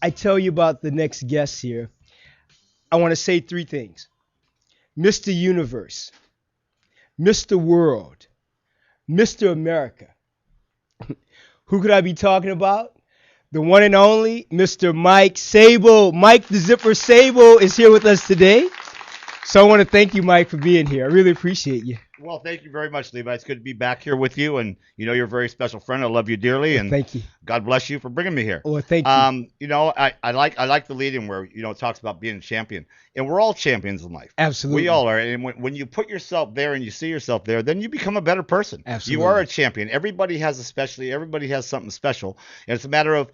I tell you about the next guest here, I want to say three things. Mr. Universe, Mr. World, Mr. America. Who could I be talking about? The one and only Mr. Mike Sable. Mike the Zipper Sable is here with us today. So I want to thank you, Mike, for being here. I really appreciate you. Well, thank you very much, Levi. It's good to be back here with you, and you're a very special friend. I love you dearly, and Thank you. God bless you for bringing me here. Well, thank you. I like the lead in where it talks about being a champion, and we're all champions in life. Absolutely. We all are, and when you put yourself there and you see yourself there, then you become a better person. Absolutely. You are a champion. Everybody has everybody has something special, and it's a matter of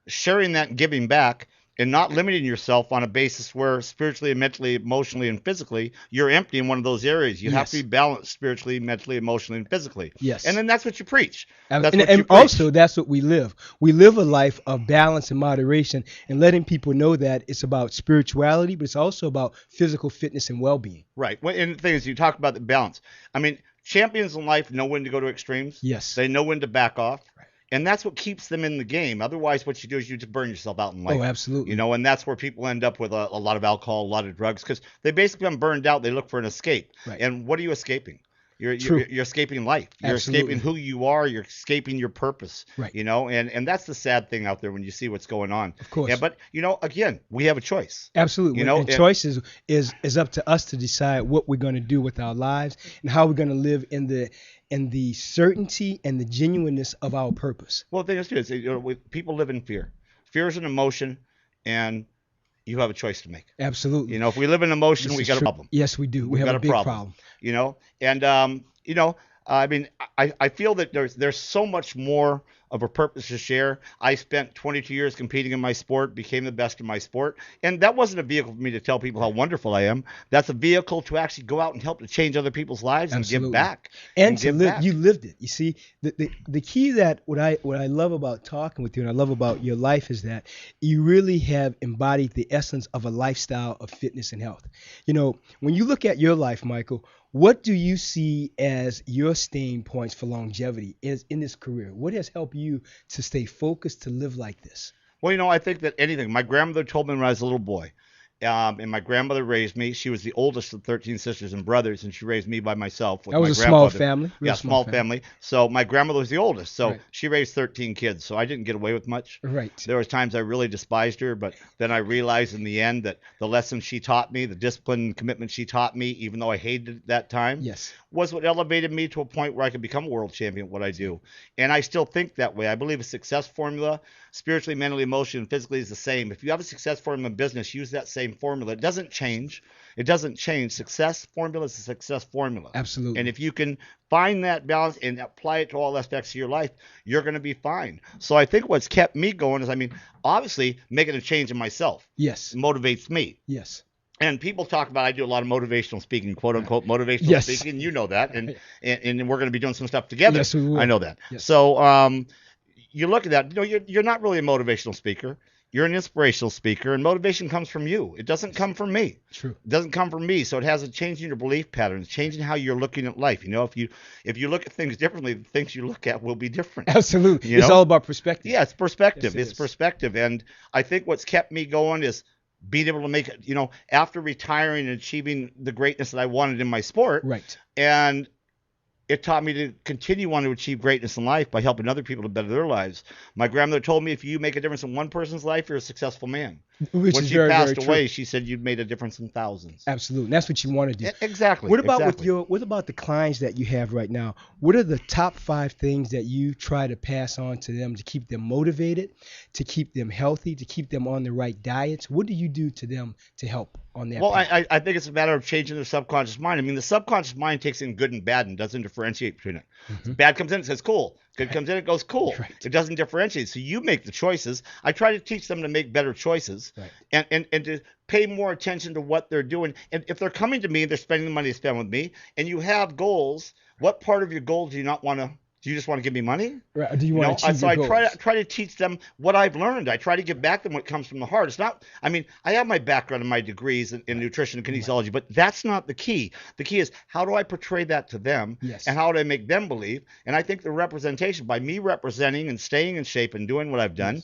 sharing that and giving back. And not limiting yourself on a basis where spiritually, mentally, emotionally, and physically, you're empty in one of those areas. You have to be balanced spiritually, mentally, emotionally, and physically. Yes. And then that's what you preach. And also, that's what we live. We live a life of balance and moderation, and letting people know that it's about spirituality, but it's also about physical fitness and well-being. Right. And the thing is, you talk about the balance. I mean, champions in life know when to go to extremes. Yes. They know when to back off. Right. And that's what keeps them in the game. Otherwise, what you do is you just burn yourself out in life. Oh, absolutely. And that's where people end up with a lot of alcohol, a lot of drugs, because they basically become burned out. They look for an escape. Right. And what are you escaping? You're escaping life. You're Absolutely. escaping who you are. You're escaping your purpose. Right. And that's the sad thing out there when you see what's going on. Of course. Yeah, but again, we have a choice. Absolutely. And choice is up to us to decide what we're going to do with our lives and how we're going to live in the certainty and the genuineness of our purpose. Well, the thing is, people live in fear. Fear is an emotion, and you have a choice to make. Absolutely. If we live in emotion, we got a problem. Yes, we do. We have a big problem. I mean, I feel that there's so much more of a purpose to share. I spent 22 years competing in my sport, became the best in my sport, and that wasn't a vehicle for me to tell people how wonderful I am. That's a vehicle to actually go out and help to change other people's lives. Absolutely. And give back. And to live, you lived it. You see, the key that what I love about talking with you and I love about your life is that you really have embodied the essence of a lifestyle of fitness and health. When you look at your life, Michael, what do you see as your staying points for longevity in this career? What has helped you to stay focused to live like this? Well, I think that anything. My grandmother told me when I was a little boy, and my grandmother raised me. She was the oldest of 13 sisters and brothers, and she raised me by myself. That was a small family. Small family. So my grandmother was the oldest. So Right. she raised 13 kids. So I didn't get away with much. Right. There was times I really despised her, but then I realized in the end that the lessons she taught me, the discipline and commitment she taught me, even though I hated it that time, Yes. was what elevated me to a point where I could become a world champion at what I do. And I still think that way. I believe a success formula, spiritually, mentally, emotionally, and physically, is the same. If you have a success formula in business, use that same formula. It doesn't change. It doesn't change. Success formula is a success formula. Absolutely. And if you can find that balance and apply it to all aspects of your life, you're going to be fine. So I think what's kept me going is, obviously making a change in myself. Yes. Motivates me. Yes. And people talk about, I do a lot of motivational speaking, quote unquote motivational speaking. You know that. And we're going to be doing some stuff together. Yes, we will. I know that. Yes. So you look at that, you're not really a motivational speaker. You're an inspirational speaker, and motivation comes from you. It doesn't come from me. True. It doesn't come from me. So it has a change in your belief patterns, changing how you're looking at life. If you look at things differently, the things you look at will be different. Absolutely. It's all about perspective. Yeah, it's perspective. Yes, it's perspective. And I think what's kept me going is being able to make it, after retiring and achieving the greatness that I wanted in my sport. Right. And it taught me to continue wanting to achieve greatness in life by helping other people to better their lives. My grandmother told me, if you make a difference in one person's life, you're a successful man. When she passed away, she said you'd made a difference in thousands. Absolutely. And that's what you want to do. Exactly. What about what about the clients that you have right now? What are the top 5 things that you try to pass on to them to keep them motivated, to keep them healthy, to keep them on the right diets? What do you do to them to help on that? Well, I think it's a matter of changing their subconscious mind. The subconscious mind takes in good and bad and doesn't differentiate between it. Mm-hmm. Bad comes in, it says cool. Good comes in, it goes cool. Right. It doesn't differentiate. So you make the choices. I try to teach them to make better choices, right, and to pay more attention to what they're doing. And if they're coming to me, they're spending the money to spend with me, and you have goals, what part of your goal do you not want to Do you just want to give me money? Right. Or do you want to achieve So your I goals? try to teach them what I've learned. I try to give back to them what comes from the heart. It's not, I mean, I have my background and my degrees in nutrition and kinesiology, but that's not the key. The key is, how do I portray that to them? Yes. And how do I make them believe? And I think the representation, by me representing and staying in shape and doing what I've done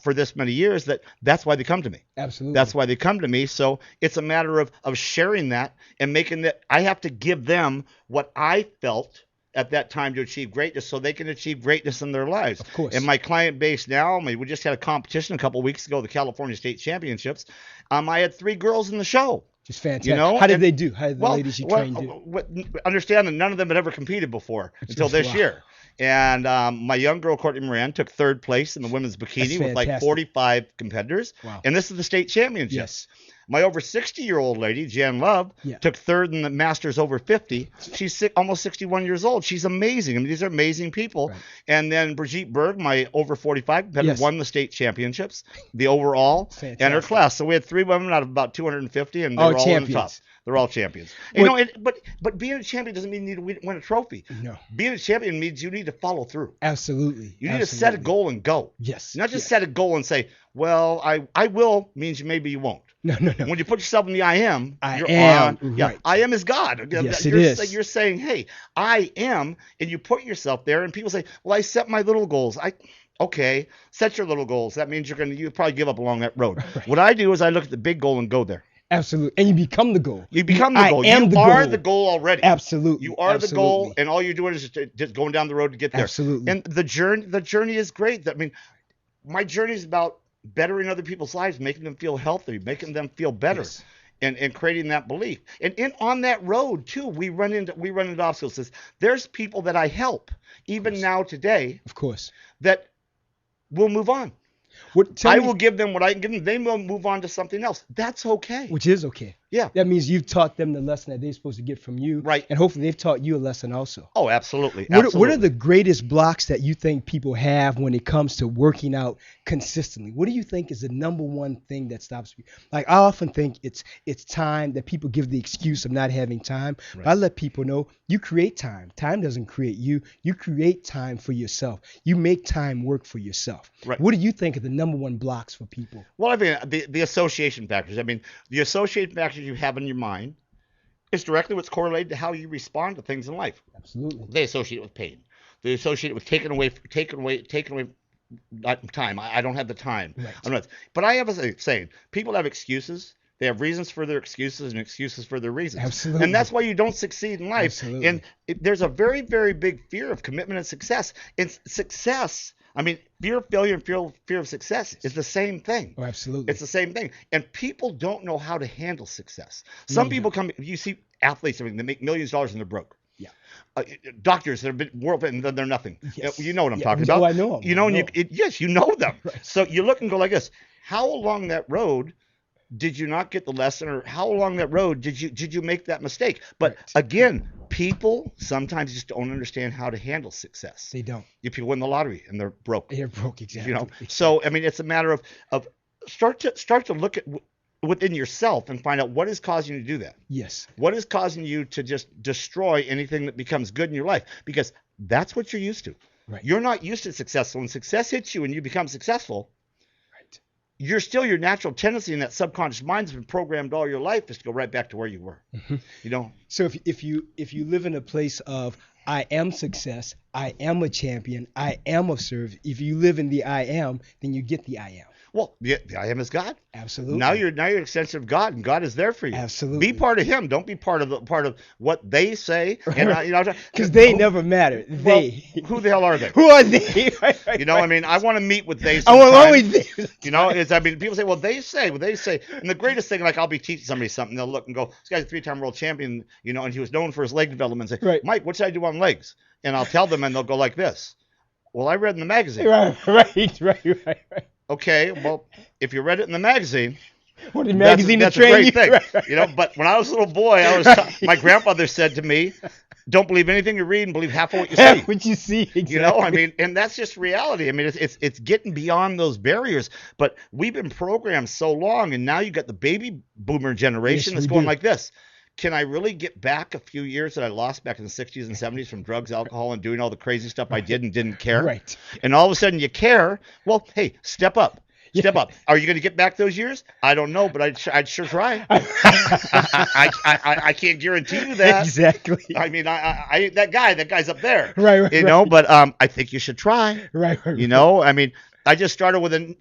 for this many years, that's why they come to me. Absolutely. That's why they come to me. So it's a matter of sharing that and making that. I have to give them what I felt at that time to achieve greatness, so they can achieve greatness in their lives. Of course. And my client base now, we just had a competition a couple of weeks ago, the California State Championships. I had 3 girls in the show. Just fantastic. How did they do? How did the ladies you trained do? Understand that none of them had ever competed before until this year. And my young girl, Courtney Moran, took 3rd place in the women's bikini with like 45 competitors. Wow. And this is the state championship. Yes. My over 60-year-old lady, Jan Love, took 3rd in the Masters over 50. She's almost 61 years old. She's amazing. I mean, these are amazing people. Right. And then Brigitte Berg, my over 45 competitor, won the state championships, the overall, and her class. So we had 3 women out of about 250, and they're all in the top. They're all champions. But being a champion doesn't mean you need to win a trophy. No. Being a champion means you need to follow through. Absolutely. You need to set a goal and go. Yes. Not just set a goal and say, well, I will means maybe you won't. No. When you put yourself in the I am, right. I am is God. Yes, it is. You're saying, hey, I am, and you put yourself there, and people say, well, I set my little goals. Okay, set your little goals. That means you probably give up along that road. Right. What I do is I look at the big goal and go there. Absolutely. And you become the goal. You become the goal. You are the goal already. Absolutely. You are the goal, and all you're doing is just going down the road to get there. Absolutely. And the journey is great. I mean, my journey is about bettering other people's lives, making them feel healthy, making them feel better. Yes. And creating that belief. And on that road too, we run into obstacles. There's people that I help even now today. Of course. That will move on. I will give them what I can give them. They will move on to something else. That's okay. Which is okay. Yeah. That means you've taught them the lesson that they're supposed to get from you. Right. And hopefully they've taught you a lesson also. Oh, absolutely. What are the greatest blocks that you think people have when it comes to working out consistently? What do you think is the number one thing that stops people? Like, I often think it's time, that people give the excuse of not having time. Right. But I let people know you create time. Time doesn't create you. You create time for yourself. You make time work for yourself. Right. What do you think are the number one blocks for people? Well, I mean, the association factors. I mean, the association factors you have in your mind is directly what's correlated to how you respond to things in life. Absolutely. They associate it with pain. They associate it with taking away time. I don't have the time. Right. But I have a saying, people have excuses. They have reasons for their excuses and excuses for their reasons. Absolutely. And that's why you don't succeed in life. Absolutely. And there's a very, very big fear of commitment and success. It's success. I mean, fear of failure and fear of success is the same thing. Oh, absolutely. It's the same thing. And people don't know how to handle success. Some people you see athletes, that make millions of dollars and they're broke. Yeah. Doctors that have been world and they're nothing. Yes. You know what I'm talking about. Oh, I know them. You know, yes, you know them. Right. So you look and go like this. How along that road did you not get the lesson, or how along that road did you make that mistake? But again, people sometimes just don't understand how to handle success. They don't. People win the lottery and they're broke. They're broke, exactly. You know. So I mean, it's a matter of start to look at within yourself and find out what is causing you to do that. Yes. What is causing you to just destroy anything that becomes good in your life? Because that's what you're used to. Right. You're not used to success. So when success hits you and you become successful, you're still, your natural tendency in that subconscious mind has been programmed all your life is to go right back to where you were. Mm-hmm. You know. So if you live in a place of I am success, I am a champion, I am of service. If you live in the I am, then you get the I am. Well, the I am is God. Absolutely. Now you're an extension of God, and God is there for you. Absolutely. Be part of Him. Don't be part of what they say. Because they never matter. Who the hell are they? Who are they? You know, I mean, I want to meet with they. I will always they. You know, people say, well, they say, and the greatest thing, like I'll be teaching somebody something, they'll look and go, this guy's a 3-time world champion, you know, and he was known for his leg development. And say, Mike, what should I do on legs? And I'll tell them, and they'll go like this. Well, I read in the magazine. Right. Okay, well, if you read it in the magazine, the magazine that's a great thing. Right. You know, but when I was a little boy, my grandfather said to me, "Don't believe anything you read, and believe half of what you see." Half what you see, exactly. You know, I mean, and that's just reality. I mean, it's getting beyond those barriers. But we've been programmed so long, and now you got the baby boomer generation that's going like this. can I really get back a few years that I lost back in the 60s and 70s from drugs, alcohol, and doing all the crazy stuff I did and didn't care? Right. And all of a sudden you care. Well, hey, step up. Step Yeah. up. Are you going to get back those years? I don't know, but I'd sure try. I can't guarantee you that. Exactly. I mean, I ain't that guy. That guy's up there. Right. You know, but I think you should try. Right. You know, I mean, I just started with an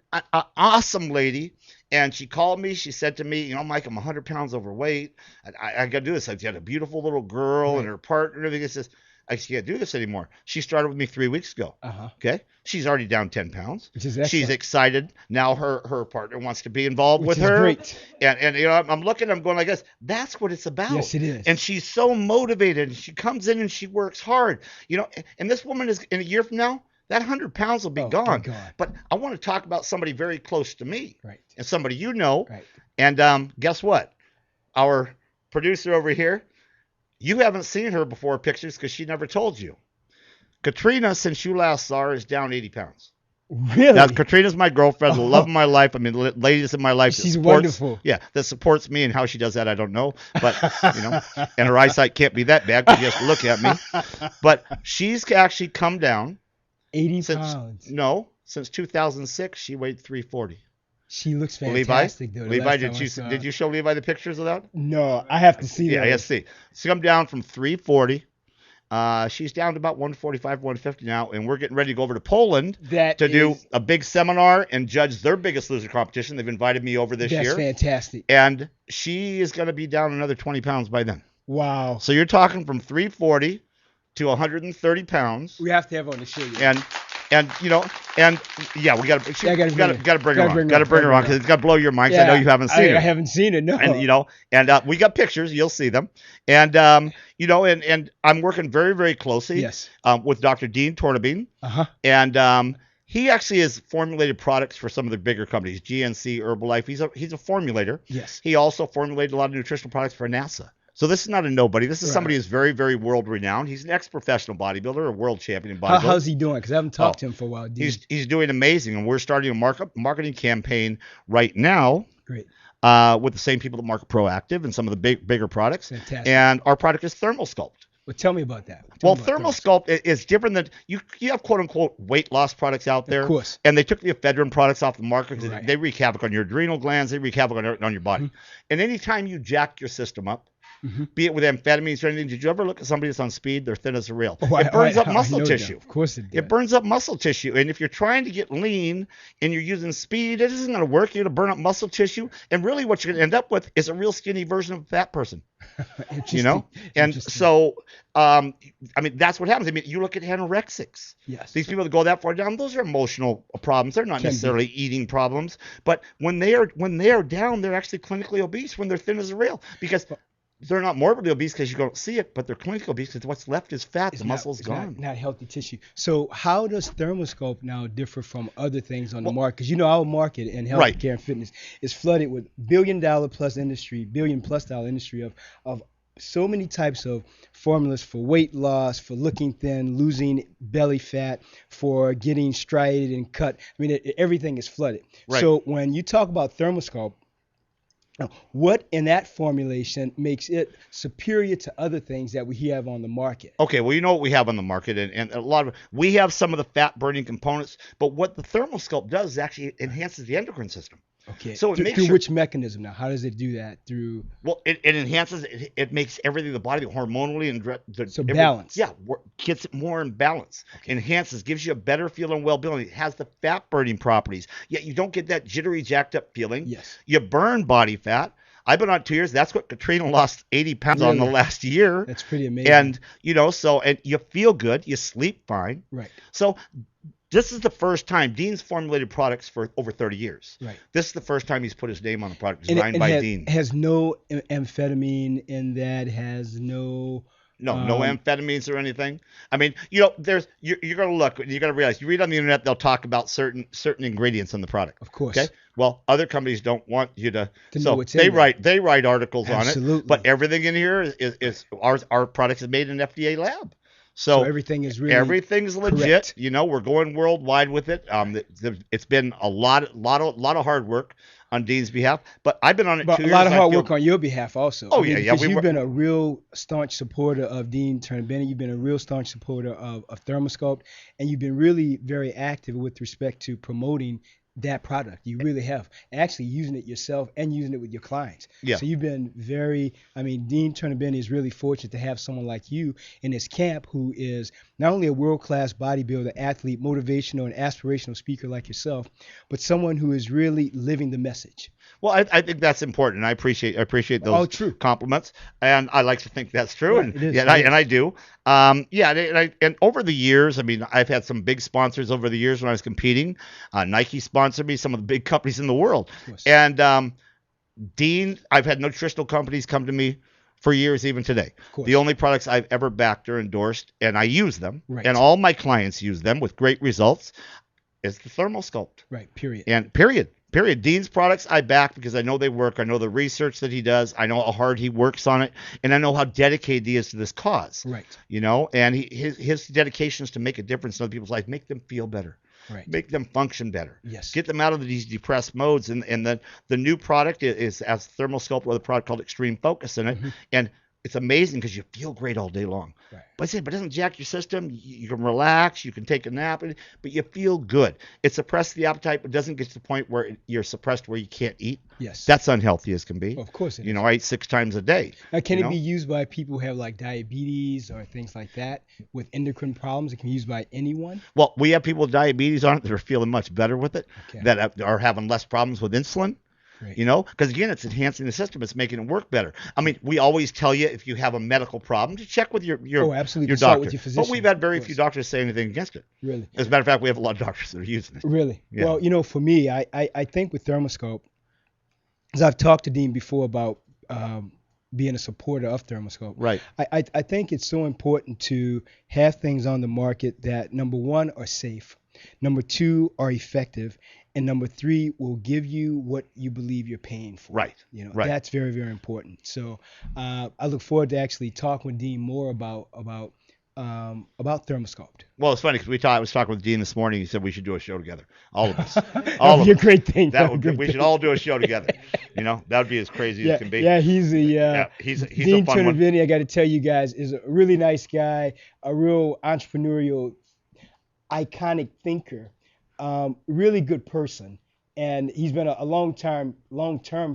awesome lady, and she called me. She said to me, you know, Mike, I'm 100 pounds overweight. I got to do this. I had a beautiful little girl and her partner and everything. Says, I can't do this anymore. She started with me 3 weeks ago. Okay. She's already down 10 pounds. Which is excellent. She's excited. Now her partner wants to be involved Which with is her. great. And you know, I'm looking, I'm going like this. That's what it's about. Yes, it is. And she's so motivated. And she comes in and she works hard. You know, and this woman is, in a year from now, that 100 pounds will be gone. But I want to talk about somebody very close to me. Right. And somebody you know. Right. And guess what? Our producer over here, you haven't seen her before pictures because she never told you. Katrina, since you last saw her, is down 80 pounds. Really? Now, Katrina's my girlfriend, the love of my life. I mean, ladies in my life. She's wonderful. Yeah, that supports me, and how she does that, I don't know. But, you know, and her eyesight can't be that bad because she has to look at me. But she's actually come down. 80 pounds. No, since 2006, she weighed 340. She looks fantastic, though. Levi, did you show Levi the pictures of that? No, I have to see that. Yeah, I have to see. She's come down from 340. She's down to about 145, 150 now, and we're getting ready to go over to Poland to do a big seminar and judge their Biggest Loser competition. They've invited me over this year. That's fantastic. And she is going to be down another 20 pounds by then. Wow. So you're talking from 340 to 130 pounds. We have to have her on the show. And you know, and yeah, we got to bring her on. Got to bring her on because it's got to blow your mind. Yeah, I know you haven't seen her. I haven't seen it. No. And you know, and we got pictures. You'll see them. And you know, and I'm working very, very closely. Yes. With Dr. Dean Tornabene. And he actually has formulated products for some of the bigger companies, GNC, Herbalife. He's a formulator. Yes. He also formulated a lot of nutritional products for NASA. So this is not a nobody. This is somebody who's very, very world renowned. He's an ex-professional bodybuilder, a world champion bodybuilder. How's he doing? Because I haven't talked to him for a while. He's doing amazing, and we're starting a marketing campaign right now. Great. With the same people that market Proactive and some of the bigger products. Fantastic. And our product is Thermal Sculpt. Well, tell me about that. Thermal Sculpt is different than you have quote unquote weight loss products out there. Of course. And they took the ephedrine products off the market because they wreak havoc on your adrenal glands. They wreak havoc on your body. And anytime you jack your system up, be it with amphetamines or anything, did you ever look at somebody that's on speed? They're thin as a rail. It burns up muscle tissue. Of course it does. It burns up muscle tissue. And if you're trying to get lean and you're using speed, it isn't going to work. You're going to burn up muscle tissue. And really what you're going to end up with is a real skinny version of a fat person. You know? And so, I mean, that's what happens. I mean, you look at anorexics. Yes. These people that go that far down, those are emotional problems. They're not necessarily eating problems. But when they are down, they're actually clinically obese when they're thin as a rail. Because they're not morbidly obese because you don't see it, but they're clinically obese because what's left is fat. The muscle's gone. Not healthy tissue. So how does Thermoscope now differ from other things on the market? Because you know our market in healthcare and fitness is flooded with billion plus dollar industry of so many types of formulas for weight loss, for looking thin, losing belly fat, for getting striated and cut. I mean, everything is flooded. Right. So when you talk about Thermoscope, what in that formulation makes it superior to other things that we have on the market? Okay, well, you know what we have on the market, and a lot of we have some of the fat burning components, but what the Thermal Sculpt does is actually enhances the endocrine system. Okay. So through which mechanism now? How does it do that? Through it enhances it makes everything in the body hormonally and balance. Yeah, gets it more in balance. Okay. Enhances, gives you a better feeling and well-being. It has the fat burning properties. Yet you don't get that jittery, jacked up feeling. Yes. You burn body fat. I've been on 2 years. That's what Katrina lost 80 pounds on the last year. That's pretty amazing. And and you feel good. You sleep fine. Right. So this is the first time Dean's formulated products for over 30 years. Right. This is the first time he's put his name on the product designed by Dean. Has no amphetamine in that. Has no. No amphetamines or anything. I mean, you're going to look. You're going to realize. You read on the internet, they'll talk about certain ingredients in the product. Of course. Okay. Well, other companies don't want you to know what's they in write they write articles Absolutely. on it. But everything in here is our product is made in an FDA lab. So everything's legit. Correct. You know, we're going worldwide with it. It's been a lot of hard work. on Dean's behalf, but I've been on it But 2 a years. lot of I hard feel- work on your behalf also. Oh, yeah, because we you've were- been a real staunch supporter of Dean Turnbenny. You've been a real staunch supporter of Thermoscope, and you've been really very active with respect to promoting that product. You really have. Actually using it yourself and using it with your clients. Yeah. So you've been Dean Turnbenny is really fortunate to have someone like you in his camp who is not only a world-class bodybuilder, athlete, motivational and aspirational speaker like yourself, but someone who is really living the message. Well, I think that's important. I appreciate those Oh, true. compliments, and I like to think that's true, Right, and it is, yeah, it is. and I do. And over the years, I mean, I've had some big sponsors over the years when I was competing. Nike sponsored me, some of the big companies in the world, course. and Dean, I've had nutritional companies come to me for years, even today. course. The only products I've ever backed or endorsed, and I use them, Right. and all my clients use them with great results, is the Thermosculpt. Right, period. And period. Dean's products I back because I know they work. I know the research that he does. I know how hard he works on it, and I know how dedicated he is to this cause. Right. You know, and his dedication is to make a difference in other people's lives, make them feel better, Right. make them function better, Yes. get them out of these depressed modes. And the new product is as Thermosculpt with a product called Extreme Focus in it, and it's amazing because you feel great all day long. Right. But it doesn't jack your system. You can relax. You can take a nap, but you feel good. It suppresses the appetite, but doesn't get to the point where you're suppressed where you can't eat. Yes. That's unhealthy as can be. Of course it You is. know, I eat 6 times a day. Now, can you it know? be used by people who have like diabetes or things like that with endocrine problems? It can be used by anyone? Well, we have people with diabetes on it that are feeling much better with it, Okay. that are having less problems with insulin. Great. You know, because again, it's enhancing the system. It's making it work better. I mean, we always tell you if you have a medical problem to check with your Oh, absolutely. your Consult doctor. with your physician, But we've had very of few course. doctors say anything against it. Really? As a matter of fact, we have a lot of doctors that are using it. Really? Yeah. Well, you know, for me, I think with Thermoscope, as I've talked to Dean before about being a supporter of Thermoscope. Right. I think it's so important to have things on the market that, number one, are safe, number two, are effective, and number three, will give you what you believe you're paying for. Right. You know, Right. that's very, very important. So I look forward to actually talking with Dean more about Thermoscope. Well, it's funny because I was talking with Dean this morning. He said we should do a show together, all of us. That all would of be a us. great thing. That would we should all do a show together. You know, that would be as crazy as can be. Yeah, he's he's Dean a fun one. Turnbenny, I got to tell you guys, is a really nice guy, a real entrepreneurial, iconic thinker, really good person. And he's been a long-term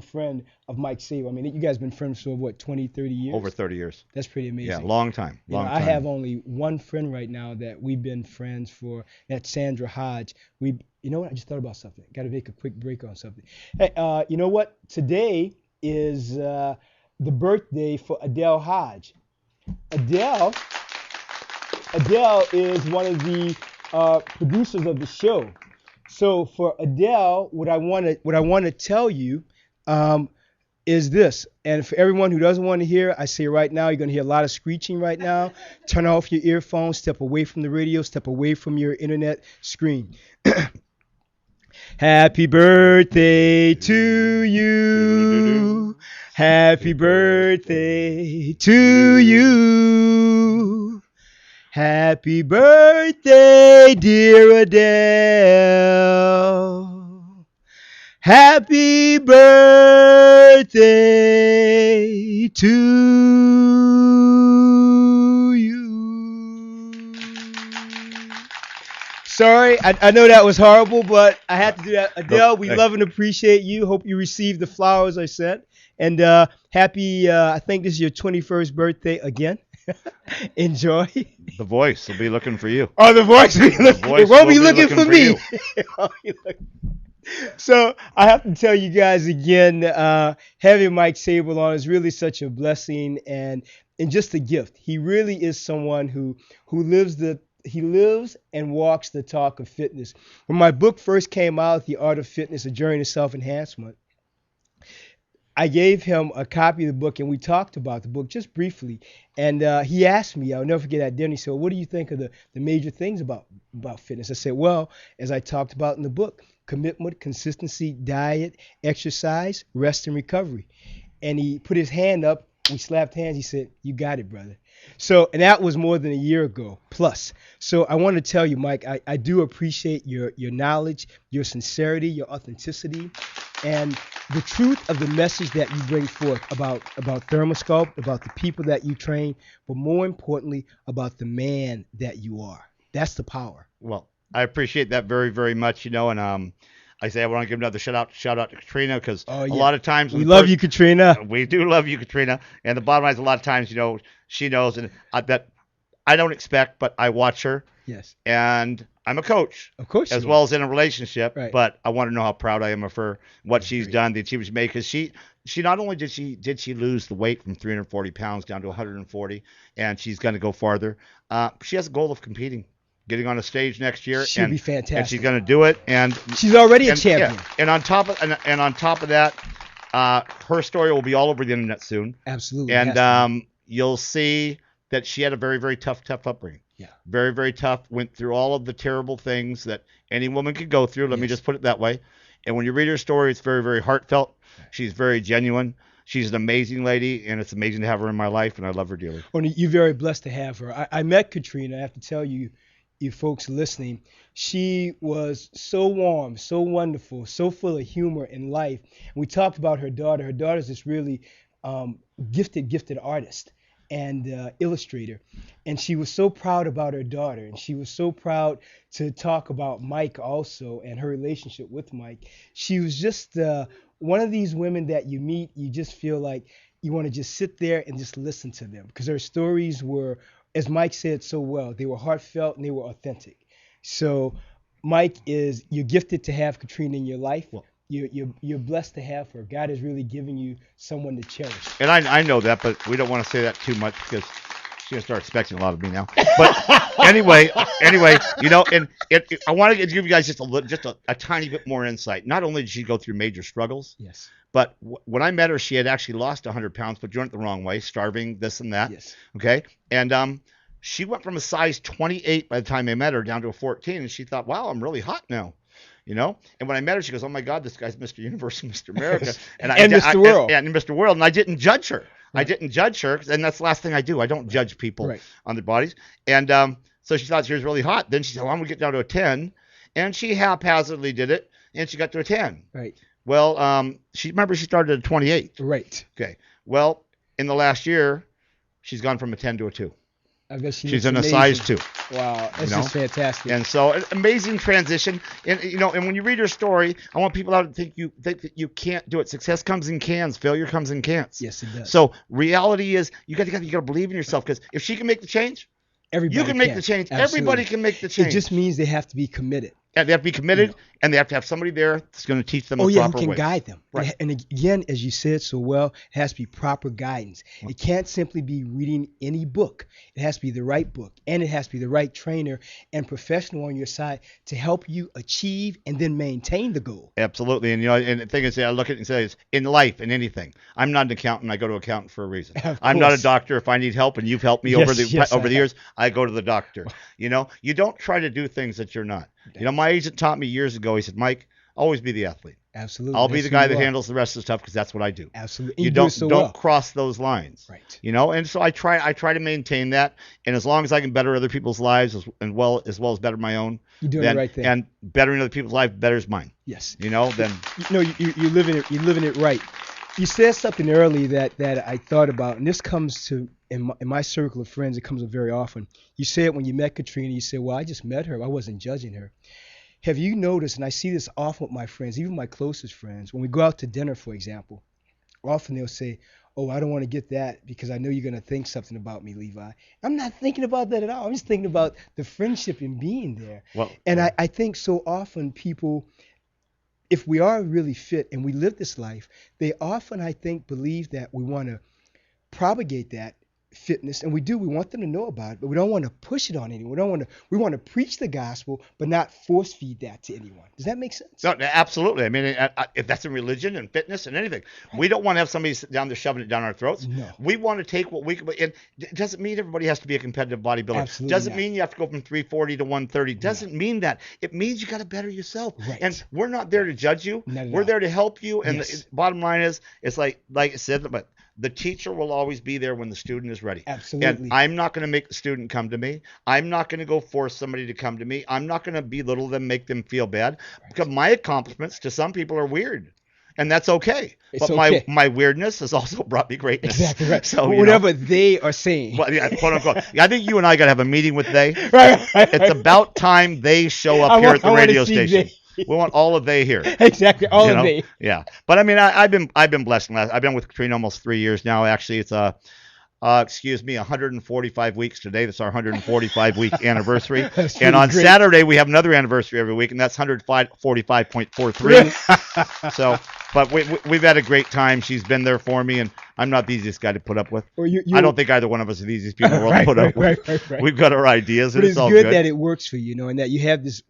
friend of Mike Sable. I mean, you guys been friends for what, 20, 30 years? Over 30 years. That's pretty amazing. Yeah, long time. You know, Long I time. have only one friend right now that we've been friends for. That's Sandra Hodge. You know what? I just thought about something. Got to make a quick break on something. Hey, you know what? Today is the birthday for Adele Hodge. Adele is one of the producers of the show. So for Adele, what I want to tell you is this. And for everyone who doesn't want to hear, I say right now, you're going to hear a lot of screeching right now. Turn off your earphones, step away from the radio, step away from your internet screen. Happy birthday to you. Happy birthday to you. Happy birthday, dear Adele. Happy birthday to you. Sorry, I know that was horrible, but I had to do that. Adele, we love and appreciate you. Hope you received the flowers I sent. And happy, I think this is your 21st birthday again. Enjoy. The voice will be looking for you. Oh, the voice will be looking. voice It won't be will be looking for me. you. It won't be looking- So I have to tell you guys again, having Mike Sable on is really such a blessing and just a gift. He really is someone who lives and walks the talk of fitness. When my book first came out, The Art of Fitness: A Journey to Self-Enhancement, I gave him a copy of the book, and we talked about the book just briefly. And he asked me, I'll never forget that dinner, he said, well, what do you think of the major things about fitness? I said, well, as I talked about in the book, commitment, consistency, diet, exercise, rest, and recovery. And he put his hand up. We slapped hands. He said, you got it, brother. So, and that was more than a year ago plus. So I want to tell you, Mike, I do appreciate your knowledge, your sincerity, your authenticity. And the truth of the message that you bring forth about thermoscope, about the people that you train, but more importantly about the man that you are. That's the power. Well, I appreciate that very, very much, and I say I want to give another shout out to Katrina because Oh a yeah, lot of times we love you, Katrina. we do love you, Katrina, and the bottom line is a lot of times, she knows, and that I don't expect, but I watch her, Yes, and I'm a coach of course as you well are. as in a relationship, Right. but I want to know how proud I am of her, what That's she's great. done, the achievements she made, because she not only did she lose the weight from 340 pounds down to 140, and she's going to go farther. She has a goal of competing, getting on a stage next year, She'll be and she's fantastic. going to do it, and She's already a and yeah, champion. and on top of that, her story will be all over the internet soon, Absolutely. and Has to you'll see that she had a very, very tough upbringing. be. Yeah. Very, very tough. Went through all of the terrible things that any woman could go through. Let me Yes. just put it that way. And when you read her story, it's very, very heartfelt. She's very genuine. She's an amazing lady, and it's amazing to have her in my life, and I love her dearly. Well, you're very blessed to have her. I met Katrina. I have to tell you, you folks listening, she was so warm, so wonderful, so full of humor and life. And we talked about her daughter. Her daughter's this really gifted artist and illustrator. And she was so proud about her daughter. And she was so proud to talk about Mike also and her relationship with Mike. She was just one of these women that you meet, you just feel like you want to just sit there and just listen to them because her stories were, as Mike said so well, they were heartfelt and they were authentic. So Mike, you're gifted to have Katrina in your life. Well, You're blessed to have her. God has really given you someone to cherish. and I know that, but we don't want to say that too much because she's gonna start expecting a lot of me now. But anyway, and I want to give you guys just a tiny bit more insight. Not only did she go through major struggles, Yes. but when I met her, she had actually lost 100 pounds, but doing it the wrong way, starving, this and that. Yes. Okay, and she went from a size 28 by the time I met her down to a 14, and she thought, "Wow, I'm really hot now." And when I met her, she goes, "Oh my God, this guy's Mr. Universe and Mr. America, And Mr. World. and Mr. World." And I didn't judge her. I didn't judge her, and that's the last thing I do. I don't judge people Right. on their bodies. And so she thought she was really hot. Then she said, "Well, I'm gonna get down to a 10," and she haphazardly did it, and she got to a 10. Right. Well, she started at 28. Right. Okay. Well, in the last year, she's gone from a 10 to a 2. I bet She's in a size 2. Wow, that's just fantastic. And so an amazing transition. And and when you read her story, I want people out to think that you can't do it. Success comes in cans, failure comes in cans. Yes, it does. So reality is you got to believe in yourself, because if she can make the change, Everybody you can make the change. Absolutely. Everybody can make the change. It just means they have to be committed. And they have to be committed, and they have to have somebody there that's going to teach them the Who proper can way. guide them. Right. And again, as you said so well, it has to be proper guidance. It can't simply be reading any book. It has to be the right book, and it has to be the right trainer and professional on your side to help you achieve and then maintain the goal. Absolutely. And and the thing is, I look at it and say, in life, in anything, I'm not an accountant. I go to an accountant for a reason. I'm not a course. doctor. If I need help, and you've helped me Yes, over the yes, I have. years, I go to the doctor. You don't try to do things that you're not. My agent taught me years ago. He said, "Mike, always be the athlete. Absolutely. I'll be That's the who guy you that are. handles the rest of the stuff, because that's what I do." Absolutely. You do it don't so don't well. cross those lines. Right. And so I try to maintain that, and as long as I can better other people's lives as well as better my own, You're doing then, the right thing. and bettering other people's lives betters mine. Yes. Then No, you're living it. You're living it right. You said something early that I thought about, and this comes to in my circle of friends. It comes up very often. You said when you met Katrina, you said, "Well, I just met her. I wasn't judging her." Have you noticed? And I see this often with my friends, even my closest friends. When we go out to dinner, for example, often they'll say, "Oh, I don't want to get that because I know you're going to think something about me, Levi." I'm not thinking about that at all. I'm just thinking about the friendship and being there. And I think so often people, if we are really fit and we live this life, they often, I think, believe that we want to propagate that fitness, and we do. We want them to know about it, but we don't want to push it on anyone. We want to preach the gospel, but not force feed that to anyone. Does that make sense? No, absolutely. I mean, if that's in religion and fitness and anything, we don't want to have somebody sit down there shoving it down our throats. No. We want to take what we can. And it doesn't mean everybody has to be a competitive bodybuilder. Absolutely Doesn't not. mean you have to go from 340 to 130. Doesn't mean that. It means you got to better yourself. Right. And we're not there to judge you. Not at We're all. there to help you. And Yes. the bottom line is, it's like I said, but the teacher will always be there when the student is ready. Absolutely. And I'm not going to make the student come to me. I'm not going to go force somebody to come to me. I'm not going to belittle them, make them feel bad, because my accomplishments to some people are weird. and that's okay. It's But okay. my weirdness has also brought me greatness. Exactly right. So whatever they are saying. well, yeah, quote unquote. I think you and I got to have a meeting with they. Right. It's about time they show up here at the I wanna radio see station. they. We want all of they here. Exactly. All You of know? they. Yeah. But I mean, I've been blessed. I've been with Katrina almost 3 years now. Actually, it's 145 weeks today. That's our 145 week anniversary. That's And really on great. Saturday we have another anniversary every week, and that's 145.43. So, but we've had a great time. She's been there for me, and I'm not the easiest guy to put up with. Or you, I don't think either one of us are the easiest people in the world to put up with. Right. We've got our ideas, But and it's all good good. that it works for you, and that you have this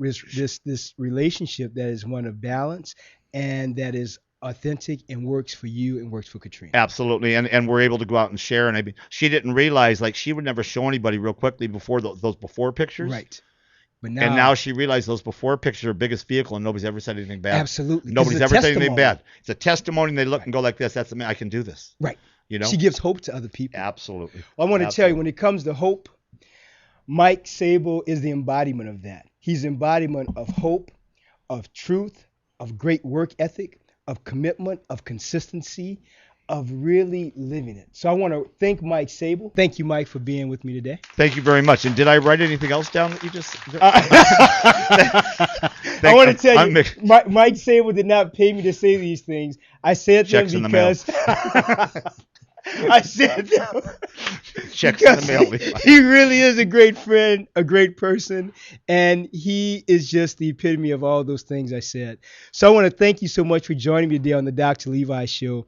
relationship that is one of balance and that is authentic and works for you and works for Katrina. Absolutely, and we're able to go out and share. And I mean, she didn't realize, like, she would never show anybody real quickly before those before pictures. Right. But And now she realized those before pictures are her biggest vehicle, and nobody's ever said anything bad. Absolutely. Nobody's It's ever a said anything testimony. bad. It's a testimony, and they look and go like this. That's I can do this. Right. You know. She gives hope to other people. Absolutely. Well, I want to tell you, when it comes to hope, Mike Sable is the embodiment of that. He's the embodiment of hope, of truth, of great work ethic, of commitment, of consistency, of really living it. So I want to thank Mike Sable. Thank you, Mike, for being with me today. Thank you very much. And did I write anything else down that you just? I want to tell you, Mike Sable did not pay me to say these things. I said them Checks in the mail. because I said them Checks in the because mail. Levi. he really is a great friend, a great person, and he is just the epitome of all those things I said. So I want to thank you so much for joining me today on the Dr. Levi Show.